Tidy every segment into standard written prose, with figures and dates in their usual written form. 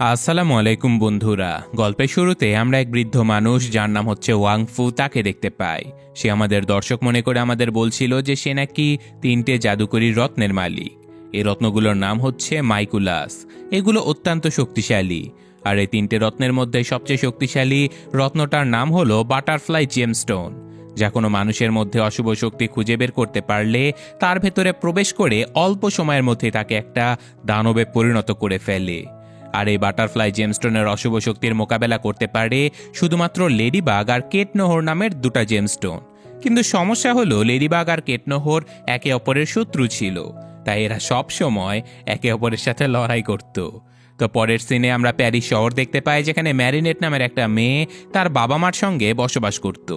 আসসালামু আলাইকুম বন্ধুরা। গল্পের শুরুতে আমরা এক বৃদ্ধ মানুষ যার নাম হচ্ছে ওয়াংফু তাকে দেখতে পাই। সে আমাদের দর্শক মনে করে আমাদের বলছিল যে সে নাকি 3টে জাদুকরী রত্নের মালিক। এই রত্নগুলোর নাম হচ্ছে মাইকুলাস। এগুলো অত্যন্ত শক্তিশালী। আর এই 3টে রত্নের মধ্যে সবচেয়ে শক্তিশালী রত্নটার নাম হলো বাটারফ্লাই জেমস্টোন, যা কোনো মানুষের মধ্যে অশুভ শক্তি খুঁজে বের করতে পারলে তার ভেতরে প্রবেশ করে অল্প সময়ের মধ্যে তাকে একটা দানবে পরিণত করে ফেলে। আর এই বাটারফ্লাই জেমস্টোনের অশুভ শক্তির মোকাবেলা করতে পারে শুধুমাত্র লেডিবাগ আর কেটনোহর নামের 2টা জেমস্টোন। কিন্তু সমস্যা হলো লেডিবাগ আর কেটনোহর একে অপরের শত্রু ছিল, তাই এরা সব সময় একে অপরের সাথে লড়াই করত। তো পরের সিনে আমরা প্যারিস শহর দেখতে পাই, যেখানে ম্যারিনেট নামের একটা মেয়ে তার বাবা মার সঙ্গে বসবাস করত।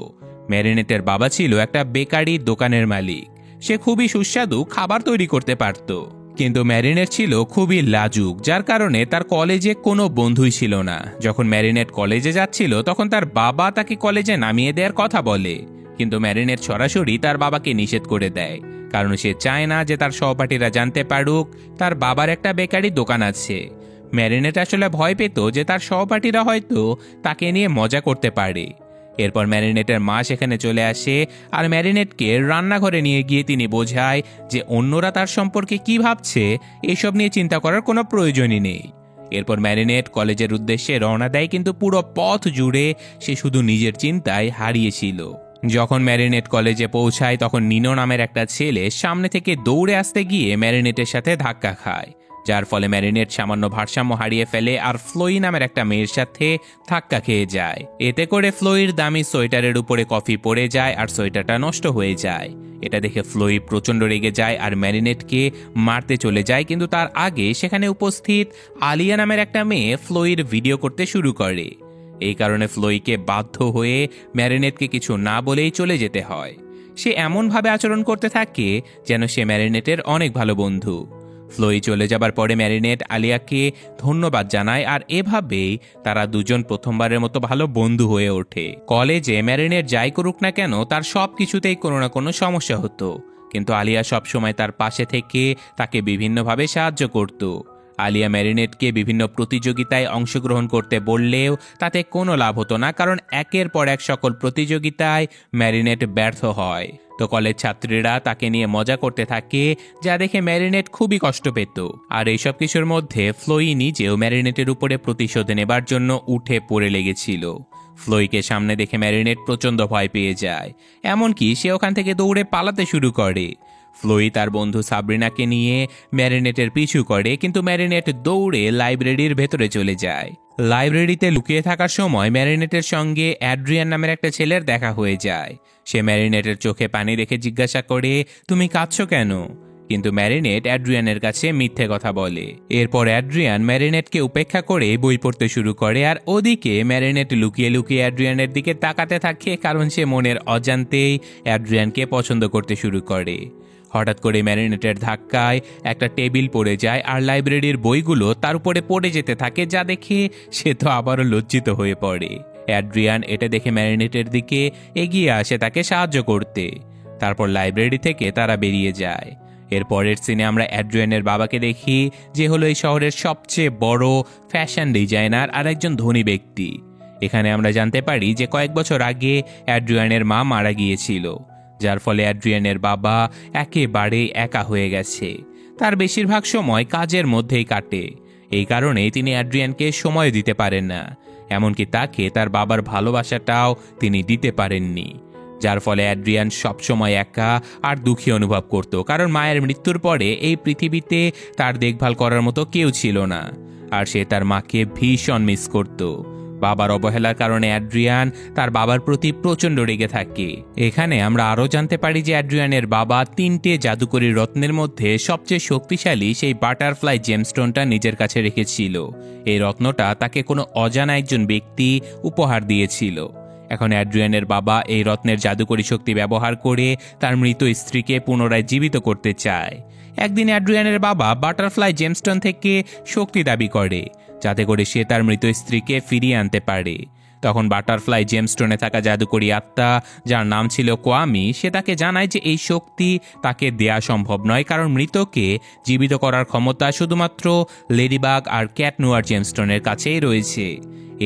ম্যারিনেটের বাবা ছিল একটা বেকারি দোকানের মালিক। সে খুবই সুস্বাদু খাবার তৈরি করতে পারত, কিন্তু ম্যারিনেট ছিল খুবই লাজুক, যার কারণে তার কলেজে কোনো বন্ধুই ছিল না। যখন ম্যারিনেট কলেজে যাচ্ছিল তখন তার বাবা তাকে কলেজে নামিয়ে দেওয়ার কথা বলে, কিন্তু ম্যারিনেট সরাসরি তার বাবাকে নিষেধ করে দেয়, কারণ সে চায় না যে তার সহপাঠীরা জানতে পারুক তার বাবার একটা বেকারি দোকান আছে। ম্যারিনেট আসলে ভয় পেত যে তার সহপাঠীরা হয়তো তাকে নিয়ে মজা করতে পারে। এরপর ম্যারিনেটের মা সেখানে চলে আসে আর ম্যারিনেটকে রান্নাঘরে নিয়ে গিয়ে তিনি বোঝায় যে অন্যরা তার সম্পর্কে কি ভাবছে এসব নিয়ে চিন্তা করার কোনো প্রয়োজনই নেই। এরপর ম্যারিনেট কলেজের উদ্দেশ্যে রওনা দেয়, কিন্তু পুরো পথ জুড়ে সে শুধু নিজের চিন্তায় হারিয়েছিল। যখন ম্যারিনেট কলেজে পৌঁছায় তখন নিনো নামের একটা ছেলে সামনে থেকে দৌড়ে আসতে গিয়ে ম্যারিনেটের সাথে ধাক্কা খায়, যার ফলে ম্যারিনেট সামান্য ভারসাম্য হারিয়ে ফেলে আর ফ্লোই নামের একটা মেয়ের সাথে ধাক্কা খেয়ে যায়। এতে করে ফ্লোইর দামি সোয়েটারের উপরে কফি পড়ে যায় আর সোয়েটারটা নষ্ট হয়ে যায়। এটা দেখে ফ্লোই প্রচণ্ড রেগে যায় আর ম্যারিনেটকে মারতে চলে যায়, কিন্তু তার আগে সেখানে উপস্থিত আলিয়া নামের একটা মেয়ে ফ্লোইর ভিডিও করতে শুরু করে। এই কারণে ফ্লোইকে বাধ্য হয়ে ম্যারিনেটকে কিছু না বলেই চলে যেতে হয়। সে এমনভাবে আচরণ করতে থাকে যেন সে ম্যারিনেটের অনেক ভালো বন্ধু। ফ্লোই চলে যাবার পরে ম্যারিনেট আলিয়াকে ধন্যবাদ জানায় আর এভাবেই তারা দুজন প্রথমবারের মতো ভালো বন্ধু হয়ে ওঠে। কলেজে ম্যারিনেট যাই করুক না কেন তার সব কিছুতেই কোনো না কোনো সমস্যা হতো, কিন্তু আলিয়া সবসময় তার পাশে থেকে তাকে বিভিন্নভাবে সাহায্য করত। আলিয়া ম্যারিনেটকে বিভিন্ন প্রতিযোগিতায় অংশগ্রহণ করতে বললেও তাতে কোনো লাভ হতো না, কারণ একের পর এক সকল প্রতিযোগিতায় ম্যারিনেট ব্যর্থ হয়। তো কলেজ ছাত্রীরা তাকে নিয়ে মজা করতে থাকে, যা দেখে ম্যারিনেট খুবই কষ্ট পেত। আর এইসব কিছুর মধ্যে ফ্লোই নিজেও ম্যারিনেটের উপরে প্রতিশোধ নেবার জন্য উঠে পড়ে লেগেছিল। ফ্লোইকে সামনে দেখে ম্যারিনেট প্রচণ্ড ভয় পেয়ে যায়, এমনকি সে ওখান থেকে দৌড়ে পালাতে শুরু করে। ফ্লোই তার বন্ধু সাবরিনাকে নিয়ে ম্যারিনেটের পিছু করে, কিন্তু ম্যারিনেট দৌড়ে লাইব্রেরির ভেতরে চলে যায়। লাইব্রেরিতে লুকিয়ে থাকার সময় ম্যারিনেটের সঙ্গে অ্যাড্রিয়ান নামের একটা ছেলের দেখা হয়ে যায়। সে ম্যারিনেটের চোখে পানি দেখে জিজ্ঞাসা করে, তুমি কাঁদছো কেন? কিন্তু ম্যারিনেট অ্যাড্রিয়ানের কাছে মিথ্যে কথা বলে। এরপর অ্যাড্রিয়ান ম্যারিনেটকে উপেক্ষা করে বই পড়তে শুরু করে, আর ওদিকে ম্যারিনেট লুকিয়ে লুকিয়ে অ্যাড্রিয়ানের দিকে তাকাতে থাকে, কারণ সে মনের অজান্তেই অ্যাড্রিয়ানকে পছন্দ করতে শুরু করে। হঠাৎ করে ম্যারিনেটের ধাক্কায় একটা টেবিল পড়ে যায় আর লাইব্রেরির বইগুলো তার উপরে পড়ে যেতে থাকে, যা দেখে সে তো আবারও লজ্জিত হয়ে পড়ে। অ্যাড্রিয়ান এটা দেখে ম্যারিনেটের দিকে এগিয়ে আসে তাকে সাহায্য করতে। তারপর লাইব্রেরি থেকে তারা বেরিয়ে যায়। এর পরের সিনে আমরা অ্যাড্রিয়ানের বাবাকে দেখি, যে হলো এই শহরের সবচেয়ে বড় ফ্যাশন ডিজাইনার আর একজন ধনী ব্যক্তি। এখানে আমরা জানতে পারি যে কয়েক বছর আগে অ্যাড্রিয়ানের মা মারা গিয়েছিল, যার ফলে অ্যাড্রিয়ানের বাবা একেবারে একা হয়ে গেছে। তার বেশিরভাগ সময় কাজের মধ্যেই কাটে। এই কারণেই তিনি অ্যাড্রিয়ানকে সময় দিতে পারেন না, এমনকি তাকে তার বাবার ভালোবাসাটাও তিনি দিতে পারেননি। যার ফলে অ্যাড্রিয়ান সবসময় একা আর দুঃখী অনুভব করত, কারণ মায়ের মৃত্যুর পরে এই পৃথিবীতে তার দেখভাল করার মতো কেউ ছিল না, আর সে তার মাকে ভীষণ মিস করত। বাবার অবহেলার কারণে অ্যাড্রিয়ান তার বাবার প্রতি প্রচণ্ড রেগে থাকে। এখানে আমরা আরও জানতে পারি যে অ্যাড্রিয়ানের বাবা 3টে জাদুকরী রত্নের মধ্যে সবচেয়ে শক্তিশালী সেই বাটারফ্লাই জেমস্টোনটা নিজের কাছে রেখেছিল। এই রত্নটা তাকে কোনো অজানা একজন ব্যক্তি উপহার দিয়েছিল। এখন অ্যাড্রিয়ানের বাবা এই রত্নের জাদুকরী শক্তি ব্যবহার করে তার মৃত স্ত্রীকে পুনরায় জীবিত করতে চায়। একদিন অ্যাড্রিয়ানের বাবা বাটারফ্লাই জেমস্টোন থেকে শক্তি দাবি করে, যাতে করে সে তার মৃত স্ত্রীকে ফিরিয়ে আনতে পারে। তখন বাটারফ্লাই জেমস্টোনে থাকা জাদুকরি আত্মা, যার নাম ছিল কোয়ামি, সে তাকে জানায় যে এই শক্তি তাকে দেয়া সম্ভব নয়, কারণ মৃতকে জীবিত করার ক্ষমতা শুধুমাত্র লেডিবাগ আর ক্যাট নোয়ার জেমস্টোনের কাছেই রয়েছে।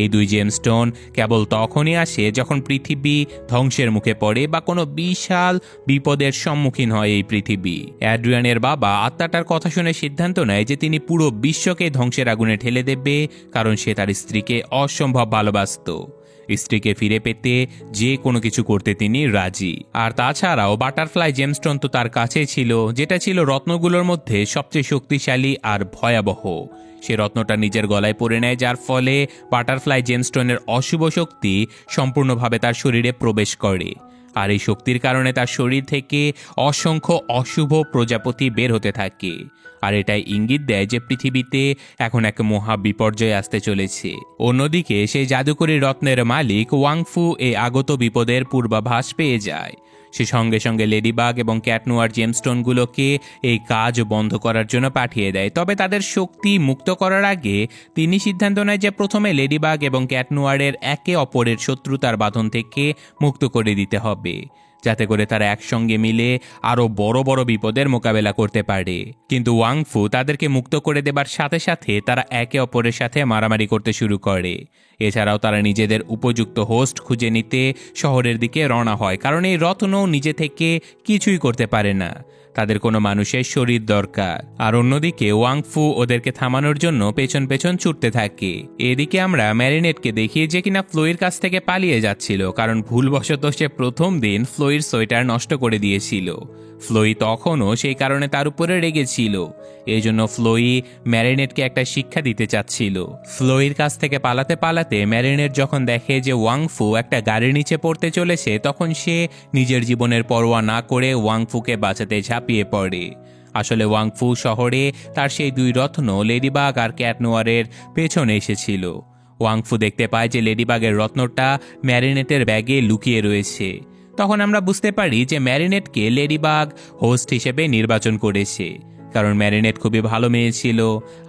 এই দুই জেমস্টোন কেবল তখনই আসে যখন পৃথিবী ধ্বংসের মুখে পড়ে বা কোনো বিশাল বিপদের সম্মুখীন হয় এই পৃথিবী। অ্যাড্রিয়ানের বাবা আত্মাটার কথা শুনে সিদ্ধান্ত নেয় যে তিনি পুরো বিশ্বকে ধ্বংসের আগুনে ঠেলে দেবে, কারণ সে তার স্ত্রীকে অসম্ভব ভালোবাসত। স্ত্রীকে ফিরে পেতে যে কোনো কিছু করতে তিনি রাজি। আর তাছাড়াও বাটারফ্লাই জেমস্টোন তো তার কাছে ছিল, যেটা ছিল রত্নগুলোর মধ্যে সবচেয়ে শক্তিশালী আর ভয়াবহ। সে রত্নটা নিজের গলায় পরে নেয়, যার ফলে বাটারফ্লাই জেমস্টোনের অশুভ শক্তি সম্পূর্ণভাবে তার শরীরে প্রবেশ করে। আর এই শক্তির কারণে তার শরীর থেকে অসংখ্য অশুভ প্রজাপতি বের হতে থাকে। আর এটাই ইঙ্গিত দেয় যে পৃথিবীতে এখন এক মহা বিপর্যয় আসতে চলেছে। অন্যদিকে সেই জাদুকরী রত্নের মালিক ওয়াংফু এই আগত বিপদের পূর্বাভাস পেয়ে যায়। সে সঙ্গে সঙ্গে লেডিবাগ এবং ক্যাটনোয়ার জেমস্টোনগুলোকে এই কাজ বন্ধ করার জন্য পাঠিয়ে দেয়। তবে তাদের শক্তি মুক্ত করার আগে তিনি সিদ্ধান্ত নেয় যে প্রথমে লেডিবাগ এবং ক্যাটনোয়ারের একে অপরের শত্রুতার বাঁধন থেকে মুক্ত করে দিতে হবে, যাতে করে তারা একসঙ্গে মিলে আরও বড় বড় বিপদের মোকাবেলা করতে পারে। কিন্তু ওয়াংফু তাদেরকে মুক্ত করে দেবার সাথে সাথে তারা একে অপরের সাথে মারামারি করতে শুরু করে। এছাড়াও তারা নিজেদের উপযুক্ত হোস্ট খুঁজে নিতে শহরের দিকে রওনা হয়, কারণ এই রত্ন নিজে থেকে কিছুই করতে পারে না, তাদের কোনো মানুষের শরীর দরকার। আর অন্যদিকে ওয়াংফু ওদেরকে থামানোর জন্য পেছন পেছন ছুটতে থাকে। এদিকে আমরা ম্যারিনেটকে দেখি যে কিনা ফ্লোয়ের কাছ থেকে পালিয়ে যাচ্ছিল, কারণ ভুলবশত সে প্রথম দিন ফ্লোয়ের সোয়েটার নষ্ট করে দিয়েছিল। ফ্লোই তখনও সেই কারণে তার উপরে রেগেছিল। এই জন্য ফ্লোই ম্যারিনেটকে একটা শিক্ষা দিতে চাচ্ছিল। ফ্লোয়ের কাছ থেকে পালাতে পালাতে ম্যারিনেট যখন দেখে যে ওয়াংফু একটা গাড়ির নিচে পড়তে চলেছে, তখন সে নিজের জীবনের পরোয়া না করে ওয়াংফুকে বাঁচাতে ঝাঁপিয়ে পড়ে। আসলে ওয়াংফু শহরে তার সেই দুই রত্ন লেডিবাগ আর ক্যাটনোয়ারের পেছনে এসেছিল। ওয়াংফু দেখতে পায় যে লেডিবাগের রত্নটা ম্যারিনেটের ব্যাগে লুকিয়ে রয়েছে। তখন আমরা বুঝতে পারি যে ম্যারিনেটকে লেডিবাগ হোস্ট হিসেবে নির্বাচন করেছে, কারণ ম্যারিনেট খুবই ভালো মেয়ে ছিল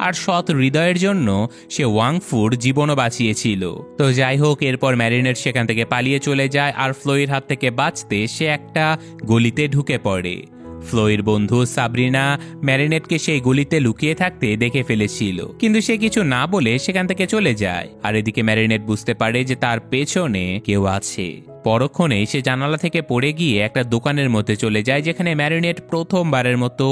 আর সৎ হৃদয়ের জন্য সে ওয়াংফুর জীবনও বাঁচিয়েছিল। তো যাই হোক, এরপর ম্যারিনেট সেখান থেকে পালিয়ে চলে যায় আর ফ্লোয়ের হাত থেকে বাঁচতে সে একটা গলিতে ঢুকে পড়ে। ফ্লোয়ের বন্ধু সাবরিনা ম্যারিনেটকে সেই গলিতে লুকিয়ে থাকতে দেখে ফেলেছিল, কিন্তু সে কিছু না বলে সেখান থেকে চলে যায়। আর এদিকে ম্যারিনেট বুঝতে পারে যে তার পেছনে কেউ আছে। পরক্ষণেই সে জানালা থেকে পড়ে গিয়ে একটা দোকানের মধ্যে চলে যায়, যেখানে ম্যারিনেট প্রথমবারের মতো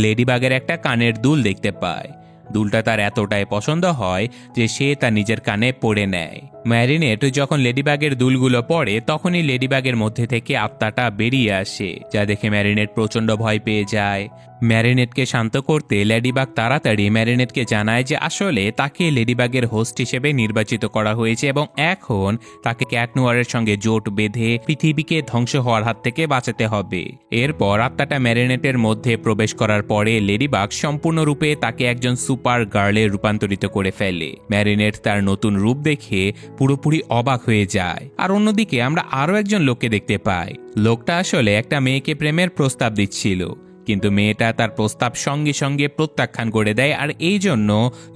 লেডিবাগের একটা কানের দুল দেখতে পায়। দুলটা তার এতটাই পছন্দ হয় যে সে তার নিজের কানে পরে নেয়। ম্যারিনেট যখন লেডিবাগের দুলগুলো পড়ে, তখনই লেডিবাগের মধ্যে থেকে আত্মাটা বেরিয়ে আসে, যা দেখে ম্যারিনেট প্রচণ্ড ভয় পেয়ে যায়। ম্যারিনেটকে শান্ত করতে লেডিবাগ তাড়াতাড়ি ম্যারিনেটকে জানায় যে আসলে তাকে লেডিবাগের হোস্ট হিসেবে নির্বাচিত করা হয়েছে এবং এখন তাকে ক্যাটনোয়ারের সঙ্গে জোট বেঁধে পৃথিবীকে ধ্বংস হওয়ার হাত থেকে বাঁচাতে হবে। এরপর আত্মাটা ম্যারিনেটের মধ্যে প্রবেশ করার পরে লেডিবাগ সম্পূর্ণরূপে তাকে একজন সুপার গার্লে রূপান্তরিত করে ফেলে। ম্যারিনেট তার নতুন রূপ দেখে পুরোপুরি অবাক হয়ে যায়। আর অন্যদিকে আমরা আরও একজন লোককে দেখতে পাই। লোকটা আসলে একটা মেয়েকে প্রেমের প্রস্তাব দিচ্ছিল, কিন্তু মেয়েটা তার প্রস্তাব সঙ্গে সঙ্গে প্রত্যাখ্যান করে দেয়। আর এই জন্য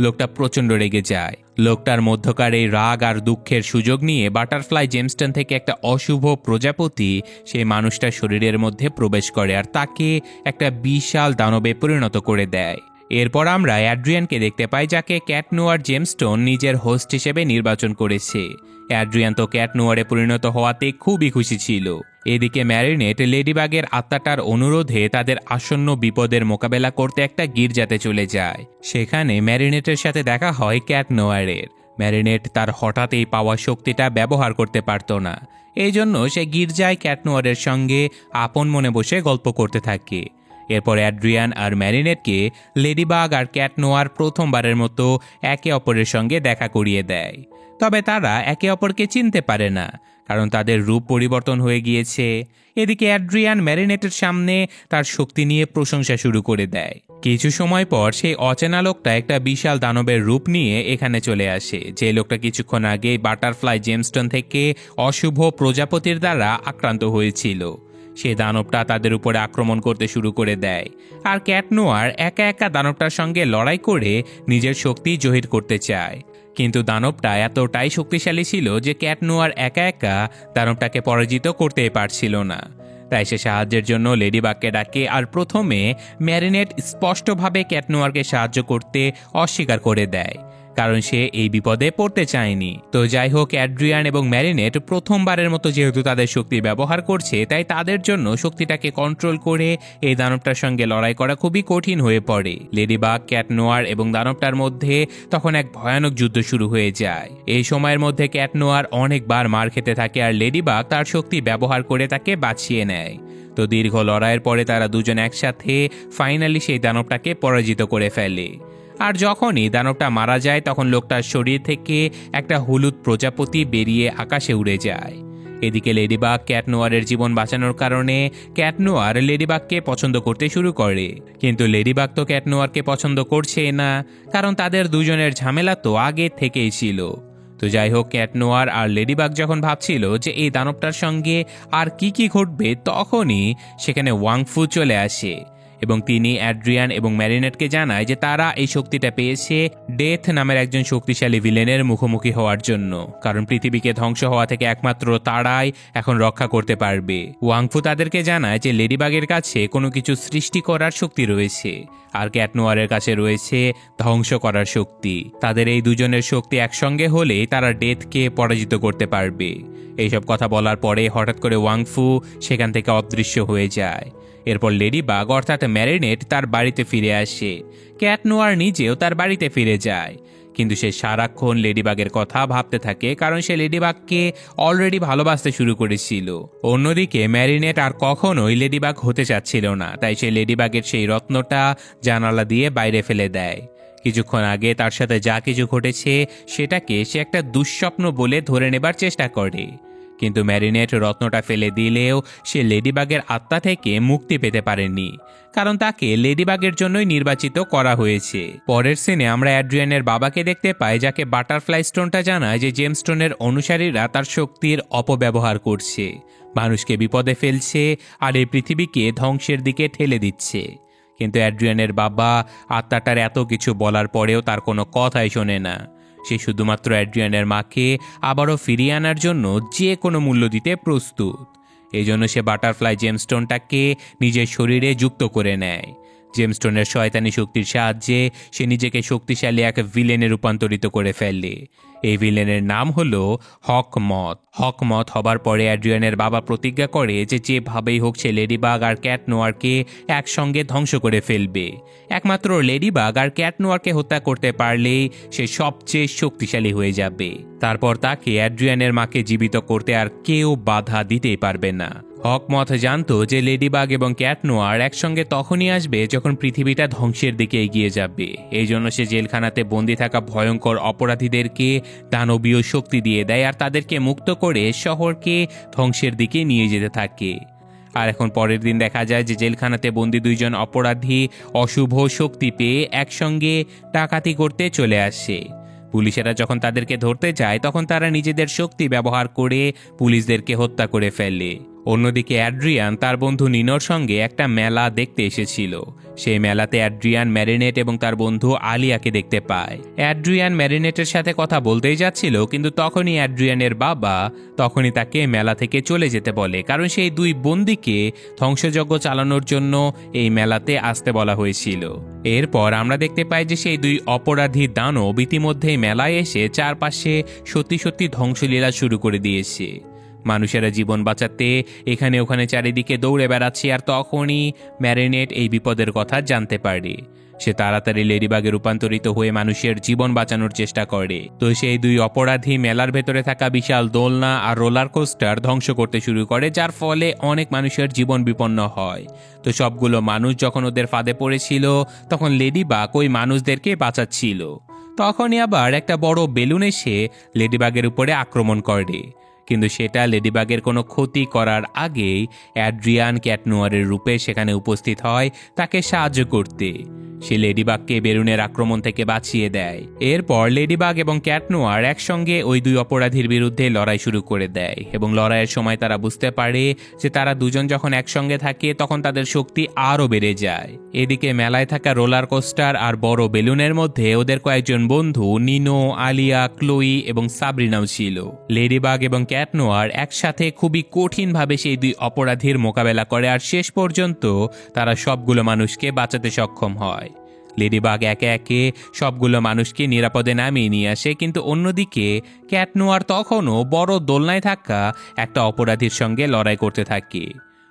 লোকটা প্রচণ্ড রেগে যায়। লোকটার মধ্যকার এই রাগ আর দুঃখের সুযোগ নিয়ে বাটারফ্লাই জেমস্টোন থেকে একটা অশুভ প্রজাপতি সেই মানুষটার শরীরের মধ্যে প্রবেশ করে আর তাকে একটা বিশাল দানবে পরিণত করে দেয়। এরপর আমরা অ্যাড্রিয়ানকে দেখতে পাই, যাকে ক্যাটনোয়ার জেমস্টোন নিজের হোস্ট হিসেবে নির্বাচন করেছে। অ্যাড্রিয়ান তো ক্যাটনোয়ারে পরিণত হওয়াতে খুবই খুশি ছিল। এদিকে ম্যারিনেট লেডিবাগের আত্মাটার অনুরোধে তাদের আসন্ন বিপদের মোকাবেলা করতে একটা গির্জাতে চলে যায়। সেখানে ম্যারিনেটের সাথে দেখা হয় ক্যাটনোয়ারের। ম্যারিনেট তার হঠাৎই পাওয়া শক্তিটা ব্যবহার করতে পারত না, এই জন্য সে গির্জায় ক্যাটনোয়ারের সঙ্গে আপন মনে বসে গল্প করতে থাকে। এরপর অ্যাড্রিয়ান আর ম্যারিনেটকে লেডিবাগ আর ক্যাটনোয়ার প্রথমবারের মতো একে অপরের সঙ্গে দেখা করিয়ে দেয়। তবে তারা একে অপরকে চিনতে পারে না, কারণ তাদের রূপ পরিবর্তন হয়ে গিয়েছে। এদিকে অ্যাড্রিয়ান ম্যারিনেটের সামনে তার শক্তি নিয়ে প্রশংসা শুরু করে দেয়। কিছু সময় পর সেই অচেনা লোকটা একটা বিশাল দানবের রূপ নিয়ে এখানে চলে আসে, যে লোকটা কিছুক্ষণ আগে বাটারফ্লাই জেমস্টোন থেকে অশুভ প্রজাপতির দ্বারা আক্রান্ত হয়েছিল। সে দানবটা তাদের উপরে আক্রমণ করতে শুরু করে দেয়। আর ক্যাটনোয়ার একা একা দানবটার সঙ্গে লড়াই করে নিজের শক্তি জহির করতে চায়, কিন্তু দানবটা এতটাই শক্তিশালী ছিল যে ক্যাট নোয়ার একা একা দানবটাকে পরাজিত করতেই পারছিল না। তাই সে সাহায্যের জন্য লেডিবাগকে ডাকে, আর প্রথমে ম্যারিনেট স্পষ্টভাবে ক্যাট নোয়ারকে সাহায্য করতে অস্বীকার করে দেয়, কারণ সে এই বিপদে পড়তে চায়নি। তো যাই হোক, অ্যাড্রিয়ান এবং ম্যারিনেট প্রথমবারের মতো যেহেতু তাদের শক্তি ব্যবহার করছে, তাই তাদের জন্য শক্তিটাকে কন্ট্রোল করে এই দানবটার সঙ্গে লড়াই করা খুবই কঠিন হয়ে পড়ে। লেডিবাগ, ক্যাট নোয়ার এবং দানবটার মধ্যে তখন এক ভয়ানক যুদ্ধ শুরু হয়ে যায়। এই সময়ের মধ্যে ক্যাট নোয়ার অনেকবার মার খেতে থাকে, আর লেডিবাগ তার শক্তি ব্যবহার করে তাকে বাঁচিয়ে নেয়। তো দীর্ঘ লড়াইয়ের পরে তারা দুজন একসাথে ফাইনালি সেই দানবটাকে পরাজিত করে ফেলে। আর যখনই দানবটা মারা যায়, তখন লোকটার শরীর থেকে একটা হলুদ প্রজাপতি বেরিয়ে আকাশে উড়ে যায়। এদিকে লেডিবাগ ক্যাট নোয়ারের জীবন বাঁচানোর কারণে ক্যাট নোয়ার লেডিবাগকে পছন্দ করতে শুরু করে, কিন্তু লেডিবাগ তো ক্যাট নোয়ারকে পছন্দ করছে না, কারণ তাদের দুজনের ঝামেলা তো আগে থেকেই ছিল। তো যাই হোক, ক্যাট নোয়ার আর লেডিবাগ যখন ভাবছিল যে এই দানবটার সঙ্গে আর কি ঘটবে, তখনই সেখানে ওয়াংফু চলে আসে এবং তিনি অ্যাড্রিয়ান এবং ম্যারিনেটকে জানায় যে তারা এই শক্তিটা পেয়েছে ডেথ নামের একজন শক্তিশালী ভিলেনের মুখোমুখি হওয়ার জন্য, কারণ পৃথিবীকে ধ্বংস হওয়া থেকে একমাত্র তারাই এখন রক্ষা করতে পারবে। ওয়াংফু তাদেরকে জানায় যে লেডিবাগের কাছে কোনো কিছু সৃষ্টি করার শক্তি রয়েছে, আর ক্যাট নোয়ারের কাছে রয়েছে ধ্বংস করার শক্তি। তাদের এই দুজনের শক্তি একসঙ্গে হলে তারা ডেথকে পরাজিত করতে পারবে। এইসব কথা বলার পরে হঠাৎ করে ওয়াংফু সেখান থেকে অদৃশ্য হয়ে যায়। এরপর লেডিবাগ অর্থাৎ ম্যারিনেট তার বাড়িতে ফিরে আসে। ক্যাট নোয়ার নিজেও তার বাড়িতে ফিরে যায়, কিন্তু সে সারাক্ষণ লেডিবাগের কথা ভাবতে থাকে, কারণ সে লেডিবাগকে অলরেডি ভালোবাসতে শুরু করেছিল। অন্যদিকে ম্যারিনেট আর কখনোই লেডিবাগ হতে চাচ্ছিল না, তাই সে লেডিবাগের সেই রত্নটা জানালা দিয়ে বাইরে ফেলে দেয়। কিছুক্ষণ আগে তার সাথে যা কিছু ঘটেছে সেটাকে সে একটা দুঃস্বপ্ন বলে ধরে নেবার চেষ্টা করে, কিন্তু ম্যারিনেট রত্নটা ফেলে দিলেও সে লেডিবাগের আত্মা থেকে মুক্তি পেতে পারেনি, কারণ তাকে লেডিবাগের জন্যই নির্বাচিত করা হয়েছে। পরের সিনে আমরা অ্যাড্রিয়ানের বাবাকে দেখতে পাই, যাকে বাটারফ্লাই স্টোনটা জানায় যে জেমস স্টোনের অনুসারীরা তার শক্তির অপব্যবহার করছে, মানুষকে বিপদে ফেলছে আর এই পৃথিবীকে ধ্বংসের দিকে ঠেলে দিচ্ছে। কিন্তু অ্যাড্রিয়ানের বাবা আত্মাটার এত কিছু বলার পরেও তার কোনো কথাই শোনে না। সে শুধুমাত্র অ্যাড্রিয়ানের মাকে আবারও ফিরিয়ে আনার জন্য যে কোনো মূল্য দিতে প্রস্তুত। এই জন্য সে বাটারফ্লাই জেমস্টোনটাকে নিজের শরীরে যুক্ত করে নেয়। জেমস্টোনের শয়তানি শক্তির সাহায্যে সে নিজেকে শক্তিশালী এক ভিলেনে রূপান্তরিত করে ফেলে। এই ভিলেনের নাম হলো হকমত। হকমত হবার পরে অ্যাড্রিয়ানের বাবা প্রতিজ্ঞা করে যে যেভাবেই হোক সে লেডিবাগ আর ক্যাট নোয়ারকে একসঙ্গে ধ্বংস করে ফেলবে। একমাত্র লেডিবাগ আর ক্যাট নোয়ারকে হত্যা করতে পারলেই সে সবচেয়ে শক্তিশালী হয়ে যাবে। তারপর তাকে অ্যাড্রিয়ানের মাকে জীবিত করতে আর কেউ বাধা দিতেই পারবে না। হকমত জানতো যে লেডিবাগ এবং ক্যাট নোয়ার একসঙ্গে তখনই আসবে যখন পৃথিবীটা ধ্বংসের দিকে এগিয়ে যাবে। এই জন্য সে জেলখানাতে বন্দি থাকা ভয়ঙ্কর অপরাধীদেরকে দানবীয় শক্তি দিয়ে দেয়, আর তাদেরকে মুক্ত করে শহরকে ধ্বংসের দিকে নিয়ে যেতে থাকে। আর এখন পরের দিন দেখা যায় যে জেলখানাতে বন্দি দুইজন অপরাধী অশুভ শক্তি পেয়ে একসঙ্গে ডাকাতি করতে চলে আসে। পুলিশেরা যখন তাদেরকে ধরতে যায়, তখন তারা নিজেদের শক্তি ব্যবহার করে পুলিশদেরকে হত্যা করে ফেলে। অন্যদিকে অ্যাড্রিয়ান তার বন্ধু নিনোর সঙ্গে একটা মেলা দেখতে এসেছিল। সেই মেলাতে অ্যাড্রিয়ান ম্যারিনেট এবং তার বন্ধু আলিয়াকে দেখতে পায়। অ্যাড্রিয়ান ম্যারিনেটের সাথে কথা বলতেই যাচ্ছিল, কিন্তু তখনই অ্যাড্রিয়ানের বাবা তাকে মেলা থেকে চলে যেতে বলে, কারণ সেই দুই বন্দীকে ধ্বংসযজ্ঞ চালানোর জন্য এই মেলাতে আসতে বলা হয়েছিল। এরপর আমরা দেখতে পাই যে সেই দুই অপরাধী দানব ইতিমধ্যেই মেলায় এসে চারপাশে সত্যি ধ্বংসলীলা শুরু করে দিয়েছে। মানুষেরা জীবন বাঁচাতে এখানে ওখানে চারিদিকে দৌড়ে বেড়াচ্ছে, আর তখনই ম্যারিনেট এই বিপদের কথা জানতে পারে। সে তাড়াতাড়ি লেডিবাগে রূপান্তরিত হয়ে মানুষের জীবন বাঁচানোর চেষ্টা করে। তো সেই দুই অপরাধী মেলার ভেতরে থাকা বিশাল দোলনা আর রোলার কোস্টার ধ্বংস করতে শুরু করে, যার ফলে অনেক মানুষের জীবন বিপন্ন হয়। তো সবগুলো মানুষ যখন ওদের ফাঁদে পড়েছিল, তখন লেডিবাগ ওই মানুষদেরকে বাঁচাচ্ছিল। তখনই আবার একটা বড় বেলুন এসে লেডিবাগের উপরে আক্রমণ করে, কিন্তু সেটা লেডিবাগের কোনো ক্ষতি করার আগেই অ্যাড্রিয়ান ক্যাট নোয়ারের রূপে সেখানে উপস্থিত হয় তাকে সাহায্য করতে। সে লেডিবাগকে বেলুনের আক্রমণ থেকে বাঁচিয়ে দেয়। এরপর লেডিবাগ এবং ক্যাট নোয়ার একসঙ্গে ওই দুই অপরাধীর বিরুদ্ধে লড়াই শুরু করে দেয় এবং লড়াইয়ের সময় তারা বুঝতে পারে যে তারা দুজন যখন একসঙ্গে থাকে তখন তাদের শক্তি আরও বেড়ে যায়। এদিকে মেলায় থাকা রোলার কোস্টার আর বড় বেলুনের মধ্যে ওদের কয়েকজন বন্ধু নিনো, আলিয়া, ক্লোই এবং সাবরিনাও ছিল। লেডিবাগ এবং ক্যাট নোয়ার একসাথে খুবই কঠিনভাবে সেই দুই অপরাধীর মোকাবেলা করে আর শেষ পর্যন্ত তারা সবগুলো মানুষকে বাঁচাতে সক্ষম হয়। লেডিবাগ একে একে সবগুলো মানুষকে নিরাপদে নামিয়ে নিয়ে আসে, কিন্তু অন্যদিকে ক্যাট নোয়ার তখনও বড় দোলনায় থাকা একটা অপরাধীর সঙ্গে লড়াই করতে থাকে।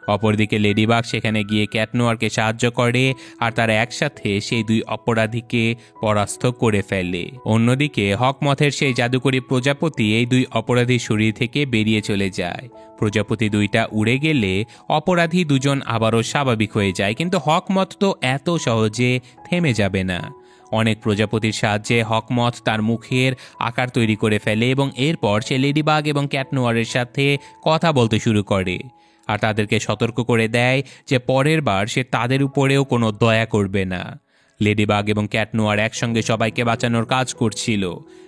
অপরদিকে লেডিবাগ সেখানে গিয়ে ক্যাট নোয়ারকে সাহায্য করে আর তারা একসাথে সেই দুই অপরাধীকে পরাস্ত করে ফেলে। অন্যদিকে হকমথের সেই জাদুকরী প্রজাপতি এই দুই অপরাধীর শরীর থেকে বেরিয়ে চলে যায়। প্রজাপতি দুইটা উড়ে গেলে অপরাধী দুজন আবারও স্বাভাবিক হয়ে যায়, কিন্তু হকমথ তো এত সহজে থেমে যাবে না। অনেক প্রজাপতির সাহায্যে হকমথ তার মুখের আকার তৈরি করে ফেলে এবং এরপর সে লেডিবাগ এবং ক্যাট নোয়ারের সাথে কথা বলতে শুরু করে আর তাদেরকে সতর্ক করে দেয় যে পরের বার সে তাদের উপরেও কোনো দয়া করবে না। লেডিবাগ এবং ক্যাট নোয়ার একসঙ্গে সবাইকে বাঁচানোর কাজ করছিল,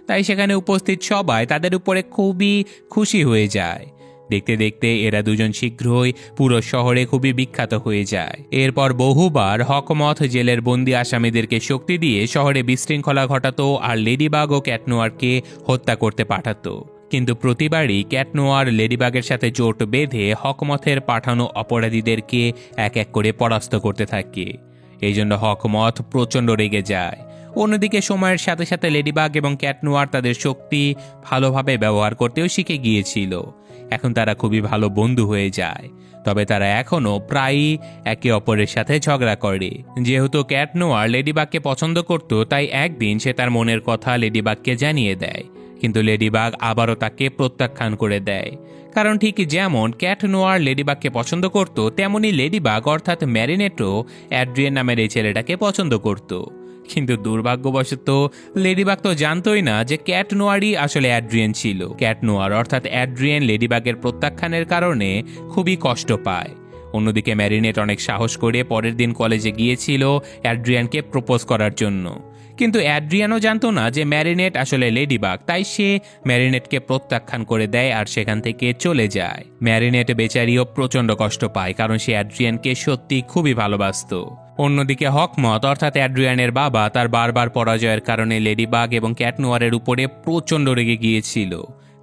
তাই সেখানে উপস্থিত সবাই তাদের উপরে খুবই খুশি হয়ে যায়। দেখতে দেখতে এরা দুজন শীঘ্রই পুরো শহরে খুবই বিখ্যাত হয়ে যায়। এরপর বহুবার হকমথ জেলের বন্দি আসামিদেরকে শক্তি দিয়ে শহরে বিশৃঙ্খলা ঘটাতো আর লেডিবাগ ও ক্যাট নোয়ারকে হত্যা করতে পাঠাতো, কিন্তু প্রতিবারই ক্যাট নোয়ার লেডিবাগের সাথে জোট বেঁধে হকমথের পাঠানো অপরাধীদেরকে এক এক করে পরাস্ত করতে থাকে। এই জন্য হকমথ প্রচণ্ড রেগে যায়। অন্যদিকে সময়ের সাথে সাথে লেডিবাগ এবং ক্যাট নোয়ার তাদের শক্তি ভালোভাবে ব্যবহার করতেও শিখে গিয়েছিল। এখন তারা খুবই ভালো বন্ধু হয়ে যায়, তবে তারা এখনও প্রায়ই একে অপরের সাথে ঝগড়া করে। যেহেতু ক্যাট নোয়ার লেডিবাগকে পছন্দ করত, তাই একদিন সে তার মনের কথা লেডিবাগকে জানিয়ে দেয়, কিন্তু লেডিবাগ আবারও তাকে প্রত্যাখ্যান করে দেয়। কারণ ঠিক যেমন ক্যাট নোয়ার লেডিবাগকে পছন্দ করত, তেমনি লেডিবাগ অর্থাৎ ম্যারিনেটও অ্যাড্রিয়ান নামের এই ছেলেটাকে পছন্দ করত। কিন্তু দুর্ভাগ্যবশত লেডিবাগ তো জানতোই না যে ক্যাট নোয়ারই আসলে অ্যাড্রিয়ান ছিল। ক্যাট নোয়ার অর্থাৎ অ্যাড্রিয়ান লেডিবাগের প্রত্যাখ্যানের কারণে খুবই কষ্ট পায়। অন্যদিকে ম্যারিনেট অনেক সাহস করে পরের দিন কলেজে গিয়েছিল অ্যাড্রিয়ানকে প্রপোজ করার জন্য, কিন্তু অ্যাড্রিয়ানও জানতো না যে ম্যারিনেট আসলে লেডিবাগ, তাই সে ম্যারিনেটকে প্রত্যাখ্যান করে দেয় আর সেখান থেকে চলে যায়। ম্যারিনেট বেচারিও প্রচণ্ড কষ্ট পায়, কারণ সে অ্যাড্রিয়ানকে সত্যি খুবই ভালোবাসতো। অন্যদিকে হকমথ অর্থাৎ অ্যাড্রিয়ানের বাবা তার বারবার পরাজয়ের কারণে লেডিবাগ এবং ক্যাট নোয়ারের উপরে প্রচণ্ড রেগে গিয়েছিল,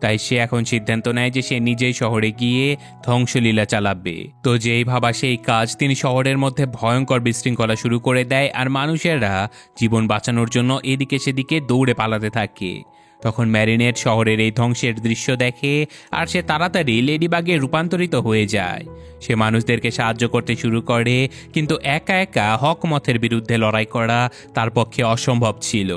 তাই সে এখন সিদ্ধান্ত নেয় যে সে নিজেই শহরে গিয়ে ধ্বংসলীলা চালাবে। তো যেই ভাবা সেই কাজ, তিনি শহরের মধ্যে ভয়ঙ্কর বিশৃঙ্খলা শুরু করে দেয় আর মানুষেরা জীবন বাঁচানোর জন্য এদিকে সেদিকে দৌড়ে পালাতে থাকে। তখন ম্যারিনেট শহরের এই ধ্বংসের দৃশ্য দেখে আর সে তাড়াতাড়ি লেডিবাগে রূপান্তরিত হয়ে যায়। সে মানুষদেরকে সাহায্য করতে শুরু করে, কিন্তু একা একা হকমথের বিরুদ্ধে লড়াই করা তার পক্ষে অসম্ভব ছিল,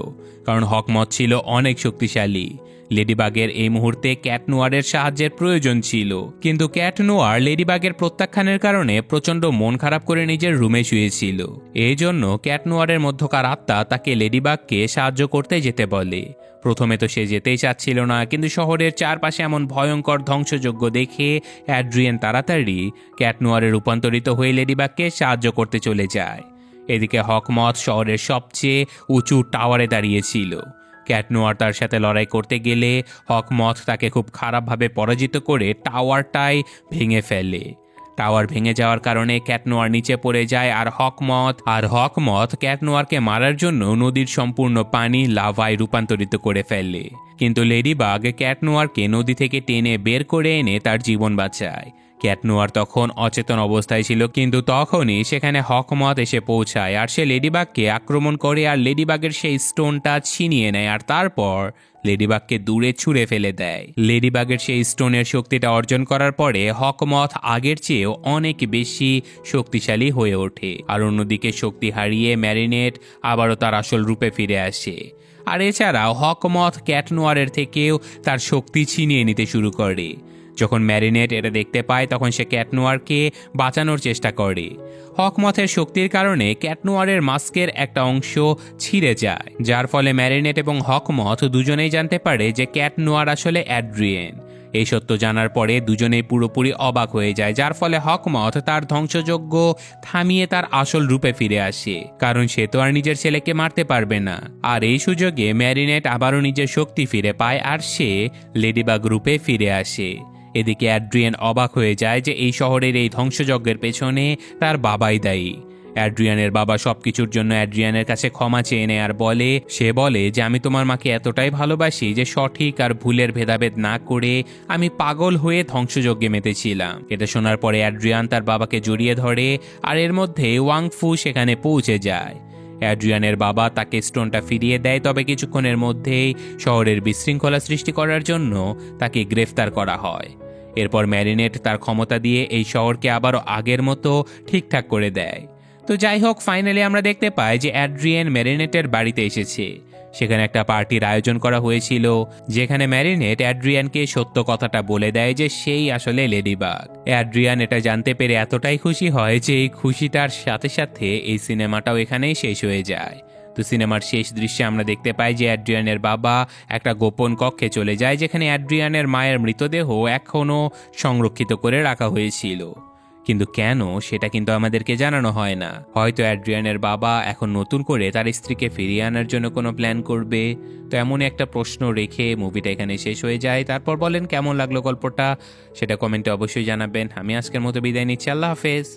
কারণ হকমথ ছিল অনেক শক্তিশালী। লেডিবাগের এই মুহূর্তে ক্যাট নোয়ারের সাহায্যের প্রয়োজন ছিল, কিন্তু ক্যাট নোয়ার লেডিবাগের প্রত্যাখ্যানের কারণে প্রচণ্ড মন খারাপ করে নিজের রুমে শুয়েছিল। এই জন্য ক্যাট নোয়ারের মধ্যকার আত্মা তাকে লেডিবাগকে সাহায্য করতে যেতে বলে। প্রথমে তো সে যেতেই চাচ্ছিল না, কিন্তু শহরের চারপাশে এমন ভয়ঙ্কর ধ্বংসযজ্ঞ দেখে অ্যাড্রিয়ান তাড়াতাড়ি ক্যাট নোয়ারে রূপান্তরিত হয়ে লেডিবাগকে সাহায্য করতে চলে যায়। এদিকে হকমথ শহরের সবচেয়ে উঁচু টাওয়ারে দাঁড়িয়েছিল। ক্যাট নোয়ার তার সাথে লড়াই করতে গেলে হকমথ তাকে খুব খারাপভাবে পরাজিত করে টাওয়ারটাই ভেঙে ফেলে। টাওয়ার ভেঙে যাওয়ার কারণে ক্যাট নোয়ার নিচে পড়ে যায় আর হকমথ ক্যাট নোয়ারকে মারার জন্য নদীর সম্পূর্ণ পানি লাভায় রূপান্তরিত করে ফেলে। কিন্তু লেডিবাগ ক্যাট নোয়ারকে নদী থেকে টেনে বের করে এনে তার জীবন বাঁচায়। ক্যাট নোয়ার তখন অচেতন অবস্থায় ছিল, কিন্তু তখনই সেখানে হকমথ এসে পৌঁছায় আর সে লেডিবাগকে আক্রমণ করে আর লেডিবাগের সেই স্টোনটা ছিনিয়ে নেয় আর তারপর লেডিবাগকে দূরে ছুঁড়ে ফেলে দেয়। লেডিবাগের সেই স্টোনের শক্তিটা অর্জন করার পরে হকমথ আগের চেয়েও অনেক বেশি শক্তিশালী হয়ে ওঠে, আর অন্যদিকে শক্তি হারিয়ে ম্যারিনেট আবারও তার আসল রূপে ফিরে আসে। আর এছাড়াও হকমথ ক্যাট নোয়ারের থেকেও তার শক্তি ছিনিয়ে নিতে শুরু করে। যখন ম্যারিনেট এটা দেখতে পায় তখন সে ক্যাট নোয়ারকে বাঁচানোর চেষ্টা করে। হকমথের শক্তির কারণে ক্যাট নোয়ারের মাস্কের একটা অংশ ছিঁড়ে যায়, যার ফলে ম্যারিনেট এবং হকমথ দুজনেই জানতে পারে যে ক্যাট নোয়ার আসলে অ্যাড্রিয়ান। এই সত্য জানার পরে দুজনেই পুরোপুরি অবাক হয়ে যায়, যার ফলে হকমত তার ধ্বংসযজ্ঞ থামিয়ে তার আসল রূপে ফিরে আসে, কারণ সে তো আর নিজের ছেলেকে মারতে পারবে না। আর এই সুযোগে ম্যারিনেট আবারও নিজের শক্তি ফিরে পায় আর সে লেডিবাগ রূপে ফিরে আসে। এদিকে অ্যাড্রিয়ান অবাক হয়ে যায় যে এই শহরের এই ধ্বংসযজ্ঞের পেছনে তার বাবাই দায়ী। অ্যাড্রিয়ানের বাবা সবকিছুর জন্য অ্যাড্রিয়ানের কাছে ক্ষমা চেয়ে নেয় আর সে বলে যে আমি তোমার মাকে এতটাই ভালোবাসি যে সঠিক আর ভুলের ভেদাভেদ না করে আমি পাগল হয়ে ধ্বংসযজ্ঞে মেতেছিলাম। এটা শোনার পরে অ্যাড্রিয়ান তার বাবাকে জড়িয়ে ধরে আর এর মধ্যে ওয়াংফু সেখানে পৌঁছে যায়। অ্যাড্রিয়ানের বাবা তাকে স্টোনটা ফিরিয়ে দেয়, তবে কিছুক্ষণের মধ্যেই শহরের বিশৃঙ্খলা সৃষ্টি করার জন্য তাকে গ্রেফতার করা হয়। এরপর ম্যারিনেট তার ক্ষমতা দিয়ে এই শহরকে আবারও আগের মতো ঠিকঠাক করে দেয়। তো যাই হোক, ফাইনালি আমরা দেখতে পাই যে অ্যাড্রিয়ান ম্যারিনেটের বাড়িতে এসেছে। সেখানে একটা পার্টির আয়োজন করা হয়েছিল, যেখানে ম্যারিনেট অ্যাড্রিয়ানকে সত্য কথাটা বলে দেয় যে সেই আসলে লেডিবাগ। অ্যাড্রিয়ান এটা জানতে পেরে এতটাই খুশি হয় যে এই খুশিটার সাথে সাথে এই সিনেমাটাও এখানেই শেষ হয়ে যায়। তো সিনেমার শেষ দৃশ্যে আমরা দেখতে পাই যে অ্যাড্রিয়ানের বাবা একটা গোপন কক্ষে চলে যায়, যেখানে অ্যাড্রিয়ানের মায়ের মৃতদেহ এখনও সংরক্ষিত করে রাখা হয়েছিল। কিন্তু কেন, সেটা কিন্তু আমাদেরকে জানানো হয় না। হয়তো অ্যাড্রিয়ানের বাবা এখন নতুন করে তার স্ত্রীকে ফিরিয়ে আনার জন্য কোনো প্ল্যান করবে। তো এমনই একটা প্রশ্ন রেখে মুভিটা এখানে শেষ হয়ে যায়। তারপর বলেন কেমন লাগলো গল্পটা, সেটা কমেন্টে অবশ্যই জানাবেন। আমি আজকের মতো বিদায় নিচ্ছি, আল্লাহ হাফেজ।